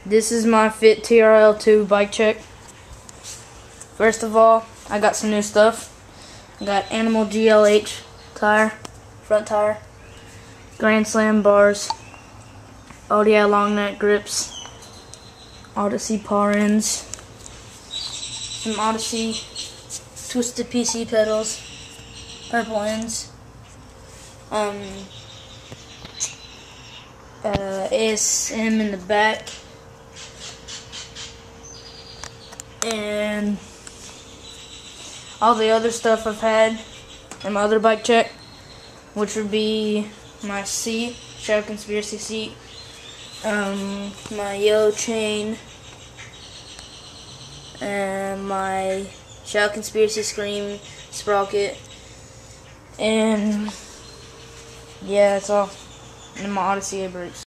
This is my Fit trl2 bike check. First of all, I got some new stuff. I got Animal GLH tire, front tire, Grand Slam bars, ODI long neck grips, Odyssey paw ends, some Odyssey twisted PC pedals, purple ends, ASM in the back, and all the other stuff I've had in my other bike check, which would be my seat, Shadow Conspiracy seat, my yellow chain, and my Shadow Conspiracy Scream sprocket, and yeah, that's all. And my Odyssey brakes.